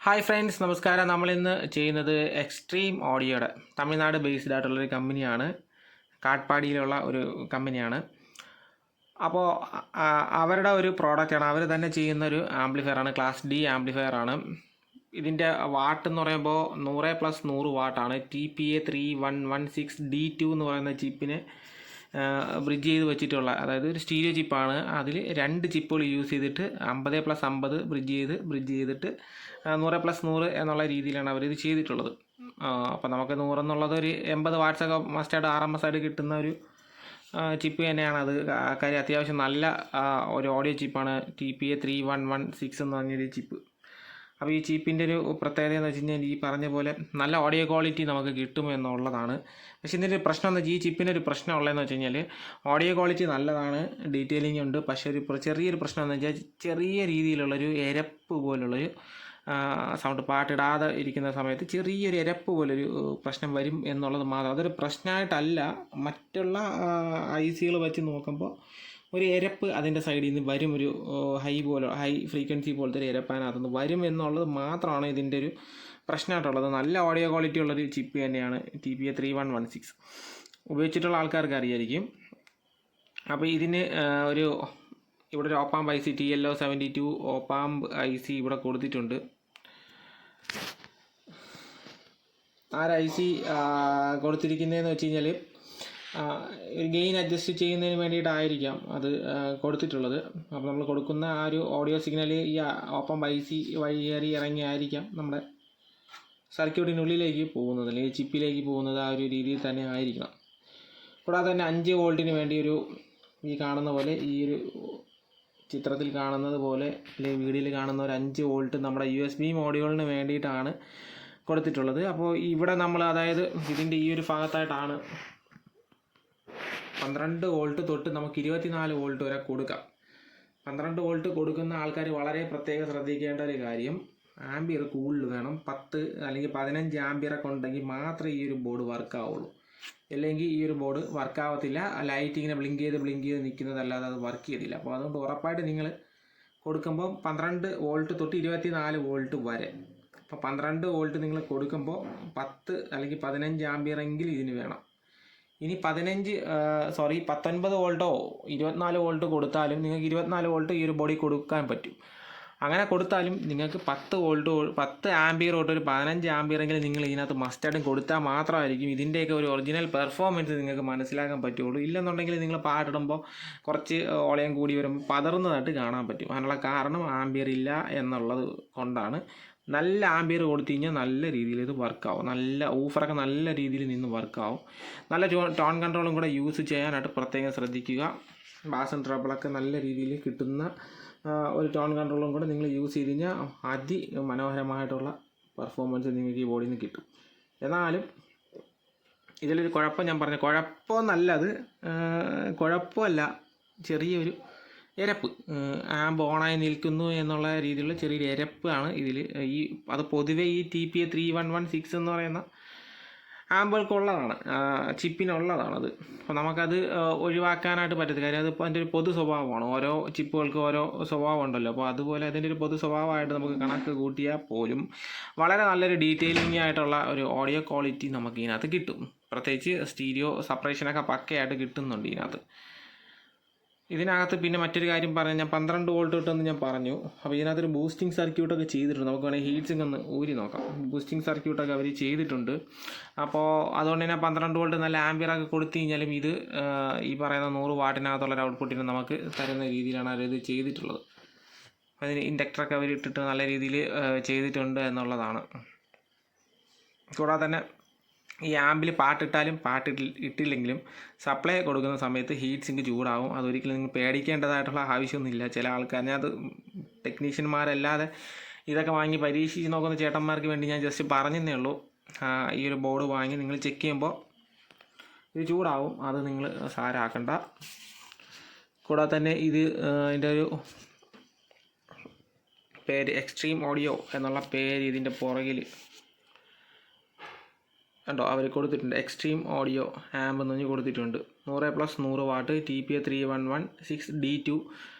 Hi friends, നമസ്കാരം. നമ്മളിന്ന് ചെയ്യുന്നത് എക്സ്ട്രീം ഓഡിയോയുടെ തമിഴ്നാട് ബേസ്ഡ് ആയിട്ടുള്ളൊരു കമ്പനിയാണ്. കാട്ട്പാടിയിലുള്ള ഒരു കമ്പനിയാണ്. അപ്പോൾ അവരുടെ ഒരു പ്രോഡക്റ്റാണ്, അവർ തന്നെ ചെയ്യുന്നൊരു ആംപ്ലിഫയറാണ്. Class D ആംപ്ലിഫയറാണ്. ഇതിൻ്റെ വാട്ട് എന്ന് പറയുമ്പോൾ 100+100 വാട്ടാണ്. TPA3116D2 എന്ന് പറയുന്ന ചിപ്പിനെ ബ്രിഡ്ജ് ചെയ്ത് വെച്ചിട്ടുള്ള, അതായത് ഒരു സ്റ്റീരിയോ ചിപ്പാണ്. അതിൽ 2 ചിപ്പുകൾ യൂസ് ചെയ്തിട്ട് 50+50 ബ്രിഡ്ജ് ചെയ്തിട്ട് 100+100 എന്നുള്ള രീതിയിലാണ് അവരിത് ചെയ്തിട്ടുള്ളത്. അപ്പോൾ നമുക്ക് 100 എന്നുള്ളത് ഒരു 80 വാട്ട്സൊക്കെ മസ്റ്റായിട്ട് RMS ആയിട്ട് കിട്ടുന്ന ഒരു ചിപ്പ് തന്നെയാണ്. അത് കാര്യം അത്യാവശ്യം നല്ല ഒരു ഓഡിയോ ചിപ്പാണ് TPA3116 എന്ന് പറഞ്ഞൊരു ചിപ്പ്. അപ്പോൾ ഈ ചിപ്പിൻ്റെ ഒരു പ്രത്യേകത എന്ന് വെച്ച് കഴിഞ്ഞാൽ ഈ പറഞ്ഞ പോലെ നല്ല ഓഡിയോ ക്വാളിറ്റി നമുക്ക് കിട്ടും എന്നുള്ളതാണ്. പക്ഷേ ഇതിൻ്റെ ഒരു പ്രശ്നം എന്ന് വെച്ചാൽ, ഈ ചിപ്പിൻ്റെ ഒരു പ്രശ്നം ഉള്ളതെന്ന് വെച്ച് കഴിഞ്ഞാൽ ഓഡിയോ ക്വാളിറ്റി നല്ലതാണ്, ഡീറ്റെയിലിംഗ് ഉണ്ട്. പക്ഷേ ഒരു ചെറിയൊരു പ്രശ്നം എന്ന് വെച്ചാൽ ചെറിയ രീതിയിലുള്ളൊരു എരപ്പ് പോലുള്ളൊരു സൗണ്ട്, പാട്ടിടാതെ ഇരിക്കുന്ന സമയത്ത് ചെറിയൊരു എരപ്പ് പോലൊരു പ്രശ്നം വരും എന്നുള്ളത് മാത്രം. അതൊരു പ്രശ്നമായിട്ടല്ല, മറ്റുള്ള IC-കൾ വെച്ച് നോക്കുമ്പോൾ ഒരു എരപ്പ് അതിൻ്റെ സൈഡിൽ നിന്ന് വരും. ഒരു ഹൈ ഫ്രീക്വൻസി പോലത്തെ ഒരു എരപ്പാനകത്തുനിന്ന് വരും എന്നുള്ളത് മാത്രമാണ് ഇതിൻ്റെ ഒരു പ്രശ്നമായിട്ടുള്ളത്. നല്ല ഓഡിയോ ക്വാളിറ്റി ഉള്ളൊരു ചിപ്പ് തന്നെയാണ് TPA3116. ഉപയോഗിച്ചിട്ടുള്ള ആൾക്കാർക്ക് അറിയായിരിക്കും. അപ്പോൾ ഇതിന് ഇവിടെ ഒരു op amp IC TLO72 op amp IC ഇവിടെ കൊടുത്തിട്ടുണ്ട്. IC കൊടുത്തിരിക്കുന്നതെന്ന് വെച്ച് കഴിഞ്ഞാൽ ഒരു ഗെയിൻ അഡ്ജസ്റ്റ് ചെയ്യുന്നതിന് വേണ്ടിയിട്ടായിരിക്കാം അത് കൊടുത്തിട്ടുള്ളത്. അപ്പോൾ നമ്മൾ കൊടുക്കുന്ന ആ ഒരു ഓഡിയോ സിഗ്നൽ ഈ ഓപ്പാമ്പ് IC വഴി ഇറങ്ങിയായിരിക്കാം നമ്മുടെ സർക്യൂട്ടിനുള്ളിലേക്ക് പോകുന്നത്, അല്ലെങ്കിൽ ചിപ്പിലേക്ക് പോകുന്നത്. ആ ഒരു രീതിയിൽ തന്നെ ആയിരിക്കണം. കൂടാതെ തന്നെ 5 വോൾട്ടിന് വേണ്ടി ഈ കാണുന്ന പോലെ, ഈ ഒരു ചിത്രത്തിൽ കാണുന്നത് പോലെ അല്ലെങ്കിൽ വീഡിയോയിൽ കാണുന്ന ഒരു 5 വോൾട്ട് നമ്മുടെ USB മോഡ്യൂളിന് വേണ്ടിയിട്ടാണ് കൊടുത്തിട്ടുള്ളത്. അപ്പോൾ ഇവിടെ നമ്മൾ, അതായത് ഇതിൻ്റെ ഈ ഒരു ഭാഗത്തായിട്ടാണ് 12 വോൾട്ട് തൊട്ട് നമുക്ക് 24 വോൾട്ട് വരെ കൊടുക്കാം. 12 വോൾട്ട് കൊടുക്കുന്ന ആൾക്കാർ വളരെ പ്രത്യേകം ശ്രദ്ധിക്കേണ്ട ഒരു കാര്യം, ആംബിയർ കൂടുതൽ വേണം. 10 അല്ലെങ്കിൽ 15 ആംബിയറൊക്കെ ഉണ്ടെങ്കിൽ മാത്രമേ ഈ ഒരു ബോർഡ് വർക്കാവുള്ളൂ. അല്ലെങ്കിൽ ഈ ഒരു ബോർഡ് വർക്കാവത്തില്ല. ലൈറ്റ് ഇങ്ങനെ ബ്ലിങ്ക് ചെയ്ത് നിൽക്കുന്നതല്ലാതെ അത് വർക്ക് ചെയ്തില്ല. അപ്പോൾ അതുകൊണ്ട് ഉറപ്പായിട്ട് നിങ്ങൾ കൊടുക്കുമ്പോൾ 12 വോൾട്ട് തൊട്ട് 24 വോൾട്ട് വരെ. അപ്പോൾ 12 വോൾട്ട് നിങ്ങൾ കൊടുക്കുമ്പോൾ 10 അല്ലെങ്കിൽ 15 ആംബിയറെങ്കിലും ഇതിന് വേണം. ഇനി 19 വോൾട്ടോ 24 വോൾട്ട് കൊടുത്താലും നിങ്ങൾക്ക് 24 വോൾട്ട് ഈ ഒരു ബോഡി കൊടുക്കാൻ പറ്റും. അങ്ങനെ കൊടുത്താലും നിങ്ങൾക്ക് 10 ആംബിയർ തൊട്ട് ഒരു 15 ആംബിയറെങ്കിലും നിങ്ങൾ ഇതിനകത്ത് മസ്റ്റായിട്ടും കൊടുത്താൽ മാത്രമായിരിക്കും ഇതിൻ്റെയൊക്കെ ഒരു ഒറിജിനൽ പെർഫോമൻസ് നിങ്ങൾക്ക് മനസ്സിലാക്കാൻ പറ്റുള്ളൂ. ഇല്ലെന്നുണ്ടെങ്കിൽ നിങ്ങൾ പാട്ടിടുമ്പോൾ കുറച്ച് ഓളയം കൂടി വരുമ്പോൾ പതറുന്നതായിട്ട് കാണാൻ പറ്റും. അതിനുള്ള കാരണം ആംബിയർ ഇല്ല എന്നുള്ളത് കൊണ്ടാണ്. നല്ല ആംബിയർ കൊടുത്തു കഴിഞ്ഞാൽ നല്ല രീതിയിൽ ഇത് വർക്കാവും. നല്ല ഊഫറൊക്കെ നല്ല രീതിയിൽ നിന്ന് വർക്കാവും. നല്ല ടോൺ കൺട്രോളും കൂടെ യൂസ് ചെയ്യാനായിട്ട് പ്രത്യേകം ശ്രദ്ധിക്കുക. ബാസ് ആൻഡ് ട്രബിളൊക്കെ നല്ല രീതിയിൽ കിട്ടുന്ന ഒരു ടോൺ കൺട്രോളും കൂടെ നിങ്ങൾ യൂസ് ചെയ്ത് കഴിഞ്ഞാൽ അതിമനോഹരമായിട്ടുള്ള പെർഫോമൻസ് നിങ്ങൾക്ക് ഈ ബോഡിയിൽ നിന്ന് കിട്ടും. എന്നാലും ഇതിലൊരു കുഴപ്പം ഞാൻ പറഞ്ഞ കുഴപ്പമല്ല, ചെറിയൊരു എരപ്പ്, ആംബ് ഓണായി നിൽക്കുന്നു എന്നുള്ള രീതിയിലുള്ള ചെറിയൊരു എരപ്പാണ് ഇതിൽ. അത് പൊതുവെ ഈ TPA3116 എന്ന് പറയുന്ന ആമ്പുകൾക്കുള്ളതാണ്, ചിപ്പിനുള്ളതാണത്. അപ്പോൾ നമുക്കത് ഒഴിവാക്കാനായിട്ട് പറ്റത്തില്ല. കാര്യം അതിപ്പോൾ അതിൻ്റെ ഒരു പൊതു സ്വഭാവമാണ്. ഓരോ ചിപ്പുകൾക്ക് ഓരോ സ്വഭാവം ഉണ്ടല്ലോ. അപ്പോൾ അതുപോലെ അതിൻ്റെ ഒരു പൊതു സ്വഭാവമായിട്ട് നമുക്ക് കണക്ക് കൂട്ടിയാൽ പോലും വളരെ നല്ലൊരു ഡീറ്റെയിലിംഗ് ആയിട്ടുള്ള ഒരു ഓഡിയോ ക്വാളിറ്റി നമുക്ക് ഇതിനകത്ത് കിട്ടും. പ്രത്യേകിച്ച് സ്റ്റീരിയോ സെപ്പറേഷനൊക്കെ പക്കയായിട്ട് കിട്ടുന്നുണ്ട് ഇതിനകത്ത്. പിന്നെ മറ്റൊരു കാര്യം പറഞ്ഞാൽ, ഞാൻ 12 വോൾട്ട് കിട്ടുമെന്ന് ഞാൻ പറഞ്ഞു. അപ്പോൾ ഇതിനകത്തൊരു ബൂസ്റ്റിംഗ് സർക്യൂട്ടൊക്കെ ചെയ്തിട്ടുണ്ട്. നമുക്ക് വേണമെങ്കിൽ ഹീറ്റ് സിങ്ക് ഒന്ന് ഊരി നോക്കാം. ബൂസ്റ്റിംഗ് സർക്യൂട്ടൊക്കെ അവർ ചെയ്തിട്ടുണ്ട്. അപ്പോൾ അതുകൊണ്ട് തന്നെ 12 വോൾട്ട് നല്ല ആംബിയറൊക്കെ കൊടുത്തു കഴിഞ്ഞാലും ഇത് ഈ പറയുന്ന 100 വാട്ടിനകത്തുള്ള ഒരു ഔട്ട്പുട്ടിന് നമുക്ക് തരുന്ന രീതിയിലാണ് അവരിത് ചെയ്തിട്ടുള്ളത്. അതിന് ഇൻഡക്ടറൊക്കെ അവർ ഇട്ടിട്ട് നല്ല രീതിയിൽ ചെയ്തിട്ടുണ്ട് എന്നുള്ളതാണ്. കൂടാതെ തന്നെ ഈ ആംബിൽ പാട്ടിട്ടാലും ഇട്ടില്ലെങ്കിലും സപ്ലൈ കൊടുക്കുന്ന സമയത്ത് ഹീറ്റ് സിങ്ക് ചൂടാവും. അതൊരിക്കലും നിങ്ങൾ പേടിക്കേണ്ടതായിട്ടുള്ള ആവശ്യമൊന്നുമില്ല. ചില ആൾക്കാർ, അത് ടെക്നീഷ്യന്മാരല്ലാതെ ഇതൊക്കെ വാങ്ങി പരീക്ഷിച്ച് നോക്കുന്ന ചേട്ടന്മാർക്ക് വേണ്ടി ഞാൻ ജസ്റ്റ് പറഞ്ഞതേ ഉള്ളൂ. ഈ ഒരു ബോർഡ് വാങ്ങി നിങ്ങൾ ചെക്ക് ചെയ്യുമ്പോൾ ഇത് ചൂടാവും, അത് നിങ്ങൾ സാരാക്കണ്ട. കൂടാതെ തന്നെ ഇതിൻ്റെ ഒരു പേര് എക്സ്ട്രീം ഓഡിയോ എന്നുള്ള പേര് ഇതിൻ്റെ പുറകിൽ കണ്ടോ, അവർ കൊടുത്തിട്ടുണ്ട്. എക്സ്ട്രീം ഓഡിയോ ആംബ് എന്ന് പറഞ്ഞ് കൊടുത്തിട്ടുണ്ട്. 100+100 വാട്ട് TPA3116D2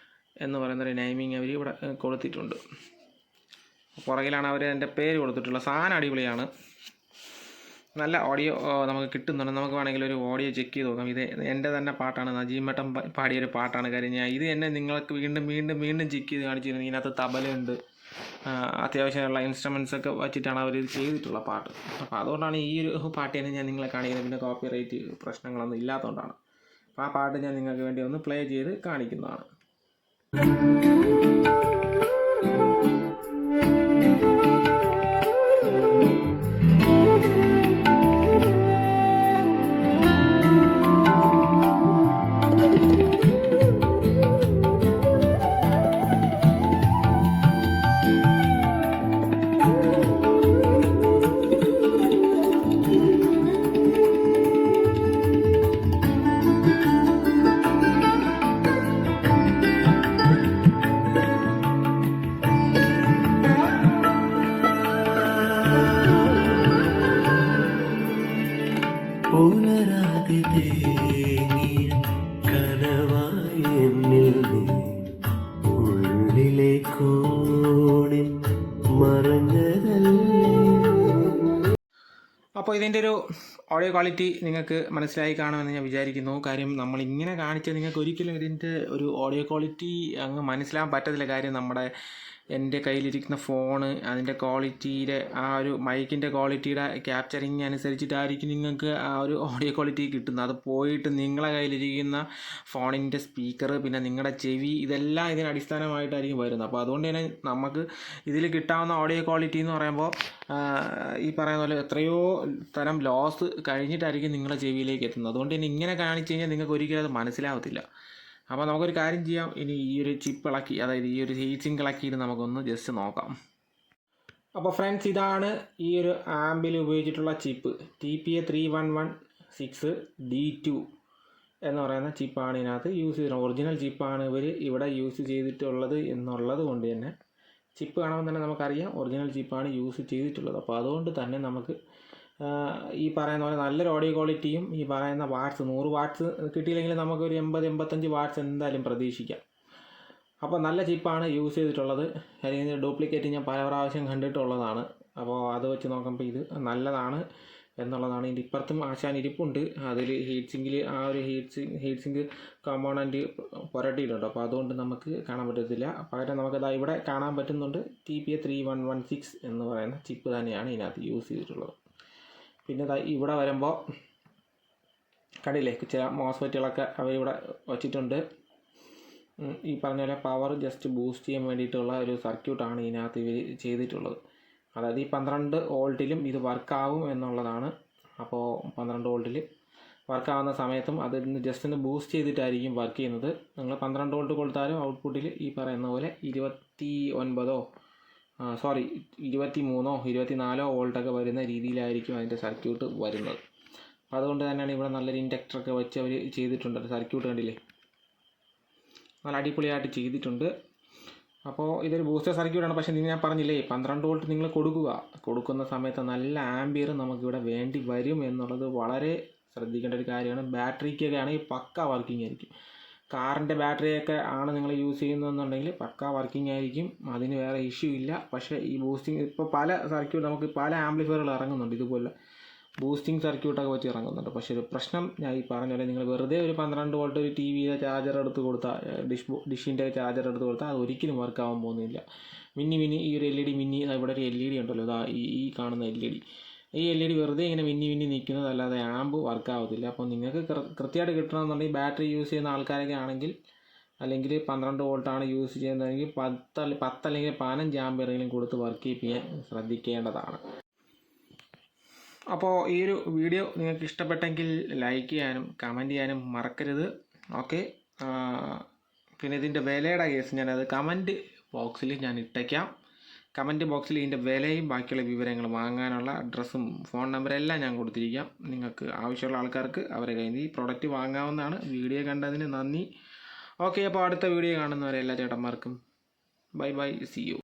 എന്ന് പറയുന്നൊരു നെയിമിങ് അവർ ഇവിടെ കൊടുത്തിട്ടുണ്ട്. പുറകിലാണ് അവർ എൻ്റെ പേര് കൊടുത്തിട്ടുള്ളത്. സാധനം അടിപൊളിയാണ്, നല്ല ഓഡിയോ നമുക്ക് കിട്ടുന്നുണ്ട്. നമുക്ക് വേണമെങ്കിൽ ഒരു ഓഡിയോ ചെക്ക് ചെയ്ത് നോക്കാം. ഇത് എൻ്റെ തന്നെ പാട്ടാണ്, നജീമേട്ടൻ പാടിയൊരു പാട്ടാണ്. കാര്യം ഞാൻ ഇത് തന്നെ നിങ്ങൾക്ക് വീണ്ടും വീണ്ടും വീണ്ടും ചെക്ക് ചെയ്ത് കാണിച്ചിരുന്നു. ഇതിനകത്ത് തബലയുണ്ട്, അത്യാവശ്യമുള്ള ഇൻസ്ട്രുമെൻസ് ഒക്കെ വെച്ചിട്ടാണ് അവർ ഇത് ചെയ്തിട്ടുള്ള പാട്ട്. അപ്പോൾ അതുകൊണ്ടാണ് ഈ ഒരു പാട്ട് തന്നെ ഞാൻ നിങ്ങളെ കാണിക്കുന്നത്. പിന്നെ കോപ്പി റൈറ്റ് പ്രശ്നങ്ങളൊന്നും ഇല്ലാത്തതുകൊണ്ടാണ്. അപ്പോൾ ആ പാട്ട് ഞാൻ നിങ്ങൾക്ക് വേണ്ടി ഒന്ന് പ്ലേ ചെയ്ത് കാണിക്കുന്നതാണ്. അപ്പോൾ ഇതിൻ്റെ ഒരു ഓഡിയോ ക്വാളിറ്റി നിങ്ങൾക്ക് മനസ്സിലായി കാണുമെന്ന് ഞാൻ വിചാരിക്കുന്നു. കാര്യം നമ്മളിങ്ങനെ കാണിച്ചാൽ നിങ്ങൾക്ക് ഒരിക്കലും ഇതിൻ്റെ ഒരു ഓഡിയോ ക്വാളിറ്റി അങ്ങ് മനസ്സിലാകാൻ പറ്റത്തില്ല. കാര്യം എൻ്റെ കയ്യിലിരിക്കുന്ന ഫോണ് അതിൻ്റെ ക്വാളിറ്റിയുടെ ആ ഒരു മൈക്കിൻ്റെ ക്വാളിറ്റിയുടെ ക്യാപ്ചറിങ് അനുസരിച്ചിട്ടായിരിക്കും നിങ്ങൾക്ക് ആ ഒരു ഓഡിയോ ക്വാളിറ്റി കിട്ടുന്നത്. അത് പോയിട്ട് നിങ്ങളെ കയ്യിലിരിക്കുന്ന ഫോണിൻ്റെ സ്പീക്കർ, പിന്നെ നിങ്ങളുടെ ചെവി, ഇതെല്ലാം ഇതിന് അടിസ്ഥാനമായിട്ടായിരിക്കും വരുന്നത്. അപ്പോൾ അതുകൊണ്ട് തന്നെ നമുക്ക് ഇതിൽ കിട്ടാവുന്ന ഓഡിയോ ക്വാളിറ്റി എന്ന് പറയുമ്പോൾ ഈ പറയുന്ന പോലെ എത്രയോ തരം ലോസ് കഴിഞ്ഞിട്ടായിരിക്കും നിങ്ങളുടെ ചെവിയിലേക്ക് എത്തുന്നത്. അതുകൊണ്ട് തന്നെ ഇങ്ങനെ കാണിച്ചു കഴിഞ്ഞാൽ നിങ്ങൾക്ക് ഒരിക്കലും അത് മനസ്സിലാവത്തില്ല. അപ്പോൾ നമുക്കൊരു കാര്യം ചെയ്യാം. ഇനി ഈ ഒരു ചിപ്പ് ഇളക്കി, അതായത് ഈ ഒരു ഹീറ്റ് സിങ്ക് ഇളക്കിയിട്ട് നമുക്കൊന്ന് ജസ്റ്റ് നോക്കാം. അപ്പോൾ ഫ്രണ്ട്സ്, ഇതാണ് ഈ ഒരു ആംബിൽ ഉപയോഗിച്ചിട്ടുള്ള ചിപ്പ്. TPA3116D2 എന്ന് പറയുന്ന ചിപ്പാണ് ഇതിനകത്ത് യൂസ് ചെയ്തിട്ടുള്ളത്. ഒറിജിനൽ ചിപ്പാണ് ഇവർ ഇവിടെ യൂസ് ചെയ്തിട്ടുള്ളത് എന്നുള്ളത് കൊണ്ട് തന്നെ ചിപ്പ് കാണുമ്പോൾ തന്നെ നമുക്കറിയാം ഒറിജിനൽ ചിപ്പാണ് യൂസ് ചെയ്തിട്ടുള്ളത്. അപ്പോൾ അതുകൊണ്ട് തന്നെ നമുക്ക് ഈ പറയുന്ന പോലെ നല്ലൊരു ഓഡിയോ ക്വാളിറ്റിയും ഈ പറയുന്ന വാട്ട്സ് 100 വാട്ട്സ് കിട്ടിയില്ലെങ്കിൽ നമുക്കൊരു 80-85 വാട്ട്സ് എന്തായാലും പ്രതീക്ഷിക്കാം. അപ്പോൾ നല്ല ചിപ്പാണ് യൂസ് ചെയ്തിട്ടുള്ളത്. അല്ലെങ്കിൽ ഡ്യൂപ്ലിക്കേറ്റ് ഞാൻ പല പ്രാവശ്യം കണ്ടിട്ടുള്ളതാണ്. അപ്പോൾ അത് വെച്ച് നോക്കുമ്പോൾ ഇത് നല്ലതാണ് എന്നുള്ളതാണ്. ഇതിൻ്റെ ഇപ്പുറത്തും ആശാൻ ഇരിപ്പുണ്ട്. അതിൽ ഹീറ്റ് സിങ്കിൽ ആ ഒരു ഹീറ്റ് സിങ്ക് കമ്പോണൻറ്റ് പുരട്ടിയിട്ടുണ്ട്. അപ്പോൾ അതുകൊണ്ട് നമുക്ക് കാണാൻ പറ്റത്തില്ല. പകരം നമുക്കത് ഇവിടെ കാണാൻ പറ്റുന്നുണ്ട്. TPA3116 എന്ന് പറയുന്ന ചിപ്പ് തന്നെയാണ് ഇതിനകത്ത് യൂസ് ചെയ്തിട്ടുള്ളത്. പിന്നെ ഇവിടെ വരുമ്പോൾ കണ്ടില്ലേ, ചില മോസ്ഫെറ്റുകളൊക്കെ അവരിവിടെ വച്ചിട്ടുണ്ട്. ഈ പറഞ്ഞ പോലെ പവർ ജസ്റ്റ് ബൂസ്റ്റ് ചെയ്യാൻ വേണ്ടിയിട്ടുള്ള ഒരു സർക്യൂട്ടാണ് ഇതിനകത്ത് ഇവർ ചെയ്തിട്ടുള്ളത്. അതായത് ഈ 12 വോൾട്ടിലും ഇത് വർക്കാവും എന്നുള്ളതാണ്. അപ്പോൾ 12 വോൾട്ടിൽ വർക്കാവുന്ന സമയത്തും അതിന് ജസ്റ്റ് ഒന്ന് ബൂസ്റ്റ് ചെയ്തിട്ടായിരിക്കും വർക്ക് ചെയ്യുന്നത്. നിങ്ങൾ 12 വോൾട്ട് കൊടുത്താലും ഔട്ട്പുട്ടിൽ ഈ പറയുന്ന പോലെ 23 24 വോൾട്ടൊക്കെ വരുന്ന രീതിയിലായിരിക്കും അതിൻ്റെ സർക്യൂട്ട് വരുന്നത്. അപ്പോൾ അതുകൊണ്ട് തന്നെയാണ് ഇവിടെ നല്ലൊരു ഇൻഡക്ടറൊക്കെ വെച്ച് അവർ ചെയ്തിട്ടുണ്ട്. സർക്യൂട്ട് കണ്ടില്ലേ, നല്ല അടിപൊളിയായിട്ട് ചെയ്തിട്ടുണ്ട്. അപ്പോൾ ഇതൊരു ബൂസ്റ്റർ സർക്യൂട്ടാണ്. പക്ഷേ ഞാൻ പറഞ്ഞില്ലേ, 12 വോൾട്ട് നിങ്ങൾ കൊടുക്കുന്ന സമയത്ത് നല്ല ആംബിയർ നമുക്കിവിടെ വേണ്ടി വരും എന്നുള്ളത് വളരെ ശ്രദ്ധിക്കേണ്ട ഒരു കാര്യമാണ്. ബാറ്ററിക്കൊക്കെ ആണെങ്കിൽ പക്ക വർക്കിംഗ് ആയിരിക്കും. കാറിൻ്റെ ബാറ്ററിയൊക്കെ ആണ് നിങ്ങൾ യൂസ് ചെയ്യുന്നതെന്നുണ്ടെങ്കിൽ പക്ക വർക്കിംഗ് ആയിരിക്കും, അതിന് വേറെ ഇഷ്യൂ ഇല്ല. പക്ഷേ ഈ ബൂസ്റ്റിംഗ് ഇപ്പോൾ പല സർക്യൂട്ട് നമുക്ക് പല ആംപ്ലിഫയറുകൾ ഇറങ്ങുന്നുണ്ട്, ഇതുപോലെ ബൂസ്റ്റിംഗ് സർക്യൂട്ടൊക്കെ വെച്ച് ഇറങ്ങുന്നുണ്ട്. പക്ഷേ ഒരു പ്രശ്നം ഞാൻ ഈ പറഞ്ഞ പോലെ നിങ്ങൾ വെറുതെ ഒരു 12 വോൾട്ട് ഒരു ടിവിയുടെ ചാർജർ എടുത്ത് കൊടുത്താൽ, ഡിഷിൻ്റെ ചാർജർ എടുത്ത് കൊടുത്താൽ അത് ഒരിക്കലും വർക്കാവാൻ പോകുന്നില്ല. മിന്നി ഈ ഒരു LED മിന്നി, ഇവിടെ ഒരു LED ഉണ്ടല്ലോ, അതാ ഈ കാണുന്ന LED, ഈ LED വെറുതെ ഇങ്ങനെ മിന്നി നിൽക്കുന്നതല്ലാതെ ആമ്പ് വർക്കാവത്തില്ല. അപ്പോൾ നിങ്ങൾക്ക് കൃത്യമായിട്ട് കിട്ടണമെന്നുണ്ടെങ്കിൽ ബാറ്ററി യൂസ് ചെയ്യുന്ന ആൾക്കാരൊക്കെ ആണെങ്കിൽ, അല്ലെങ്കിൽ 12 വോൾട്ടാണ് യൂസ് ചെയ്യുന്നതെങ്കിൽ 10 അല്ലെങ്കിൽ 15 ആമ്പെങ്കിലും കൊടുത്ത് വർക്ക് ചെയ്യിപ്പിക്കാൻ ശ്രദ്ധിക്കേണ്ടതാണ്. അപ്പോൾ ഈ ഒരു വീഡിയോ നിങ്ങൾക്ക് ഇഷ്ടപ്പെട്ടെങ്കിൽ ലൈക്ക് ചെയ്യാനും കമൻറ്റ് ചെയ്യാനും മറക്കരുത്. ഓക്കെ, പിന്നെ ഇതിൻ്റെ വിലയുടെ കേസ് ഞാനത് കമൻറ്റ് ബോക്സിൽ ഞാൻ ഇട്ടേക്കാം. കമൻറ്റ് ബോക്സിൽ ഇതിൻ്റെ വിലയും ബാക്കിയുള്ള വിവരങ്ങളും വാങ്ങാനുള്ള അഡ്രസ്സും ഫോൺ നമ്പറും എല്ലാം ഞാൻ കൊടുത്തിരിക്കാം. നിങ്ങൾക്ക് ആവശ്യമുള്ള ആൾക്കാർക്ക് അവരെ കയ്യിൽ നിന്ന് ഈ പ്രോഡക്റ്റ് വാങ്ങാവുന്നതാണ്. വീഡിയോ കണ്ടതിന് നന്ദി. ഓക്കെ, അപ്പോൾ അടുത്ത വീഡിയോ കാണുന്നവരെ എല്ലാ ചേട്ടന്മാർക്കും ബൈ, സി യു.